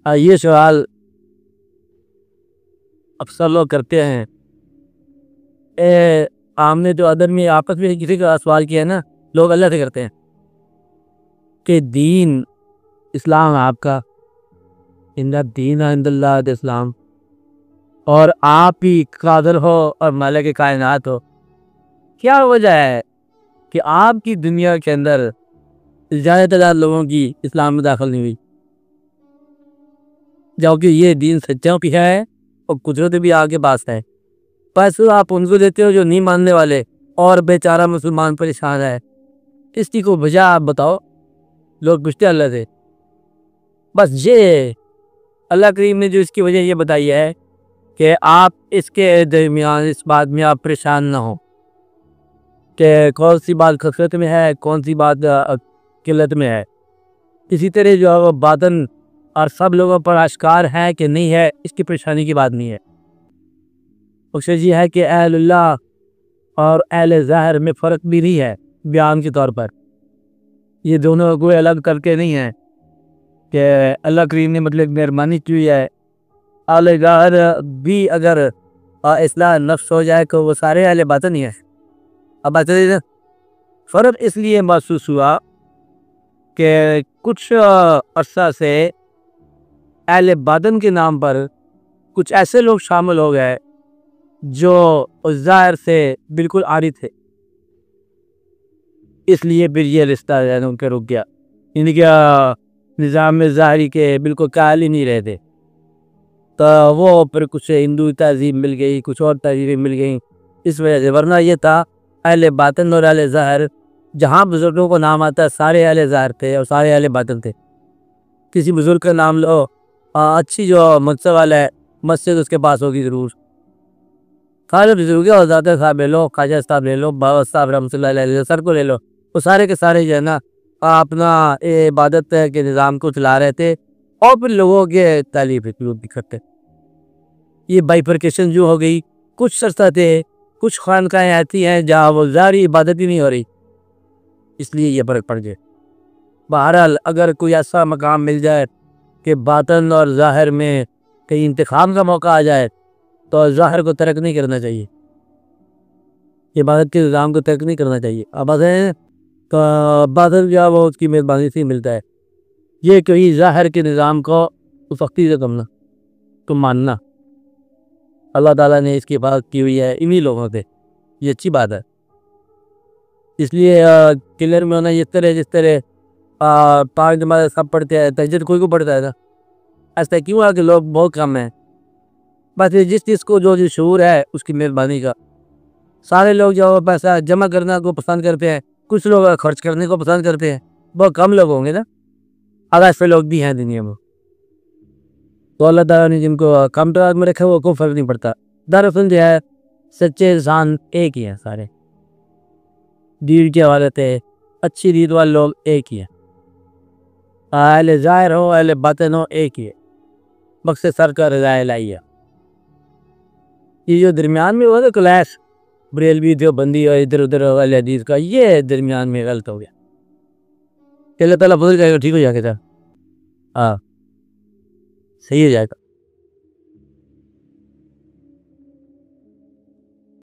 ये सवाल अक्सर लोग करते हैं। आमने तो अदर में आपस में किसी का सवाल किया है ना, लोग अल्लाह से करते हैं कि दीन इस्लाम आपका, इन्ना दीन इंदल्लाह इस्लाम, और आप ही कादर हो और मालिक कायनात हो। क्या वजह है कि आपकी दुनिया के अंदर ज़्यादातर लोगों की इस्लाम में दाखिल नहीं हुई, जबकि ये दीन सच्चों की है और कुदरत भी आपके पास है। पैसे आप उनको देते हो जो नहीं मानने वाले, और बेचारा मुसलमान परेशान है। इसकी को वजह आप बताओ। लोग पूछते हैं अल्लाह से। बस ये अल्लाह करीम ने जो इसकी वजह ये बताई है कि आप इसके दरमियान इस बात में आप परेशान ना हो कि कौन सी बात कसरत में है, कौन सी बात किल्लत में है। इसी तरह जो है वो बातन और सब लोगों पर आश्कार है कि नहीं है, इसकी परेशानी की बात नहीं है। मकसद ये है कि अहलुल्लाह और अहले ज़ाहिर में फ़र्क भी नहीं है बयान के तौर पर। ये दोनों कोई अलग करके नहीं है कि अल्लाह करीम ने मतलब मेहरबानी की है। अहले ज़ाहिर भी अगर इस्लाह नफ्स हो जाए तो वो सारे अहले बातिन नहीं है। अब बात फ़र्क इसलिए महसूस हुआ कि कुछ अरसा से अहले बातिन के नाम पर कुछ ऐसे लोग शामिल हो गए जो ज़ाहिर से बिल्कुल आरी थे, इसलिए फिर ये रिश्ता जो है ना उनका रुक गया। इनका निज़ाम ज़ाहरी के बिल्कुल कायल ही नहीं रहे थे, तो वो फिर कुछ हिंदू तहज़ीब मिल गई, कुछ और तहज़ीबें मिल गई इस वजह से। वरना ये था अहले बातिन और अहले ज़ाहिर, जहाँ बुज़ुर्गों को नाम आता है सारे अहले ज़ाहिर थे और सारे अहले बातिन थे। किसी बुज़ुर्ग का नाम लो, अच्छी जो मनसब वाला है मस्जिद उसके पास होगी ज़रूर। सारे बुजुर्ग और ज़्यादा साहब ले लो, ख्वाजा साहब ले लो, बाबा साहब रहमतुल्लाह अलैह सर को ले लो, वो सारे के सारे जो है ना अपना इबादत के निज़ाम को चला रहे थे और फिर लोगों के तालीफ भी करते। ये बाइफरकेशन जो हो गई, कुछ सरसा थे, कुछ खानकाएँ ऐसी हैं जहाँ वो ज़ाहिरी इबादत ही नहीं हो रही, इसलिए ये फ़र्क पड़ गया। बहरहाल अगर कोई ऐसा मकाम मिल जाए कि बातिन और ज़ाहिर में कहीं इंतखाब का मौका आ जाए तो ज़ाहिर को तर्क नहीं करना चाहिए, इबादत के निज़ाम को तर्क नहीं करना चाहिए। अब बातें तो बातिन जो है वो उसकी मेहरबानी से ही मिलता है। ये कहीं ज़ाहिर के निज़ाम को सख्ती से करना तो मानना, अल्लाह ताला ने इसकी हिफाज़त की हुई है इन्हीं लोगों से, ये अच्छी बात है। इसलिए क्लियर में होना जिस तरह 5 नमाज़ सब पढ़ते हैं, तहज्जुद कोई को पढ़ता है ना। ऐसा क्यों है कि लोग बहुत कम हैं। बस ये जिस चीज़ को जो शऊर है उसकी मेहरबानी का, सारे लोग जो पैसा जमा करना को पसंद करते हैं, कुछ लोग खर्च करने को पसंद करते हैं, बहुत कम लोग होंगे ना। अगर ऐसे लोग भी हैं दुनिया में, तो अल्लाह ताला ने जिनको कम तादाद में रखा है वो कोई फ़र्क नहीं पड़ता। दरअसल जो है सच्चे इंसान एक ही हैं सारे, दीन के हवाले से अच्छी दीन वाले लोग एक ही हैं, अहले ज़ाहिर हो अहले बातिन हो एक ही है। मकसद सर का रज़ा इलाही है। ये जो दरमियान में हुआ ना क्लैश, बरेलवी देवबंदी और इधर उधर वाले हदीस का, ये दरमियान में गलत हो गया। अल्लाह ताला बदल जाएगा, ठीक हो जाएगा। हाँ, सही हो जाएगा।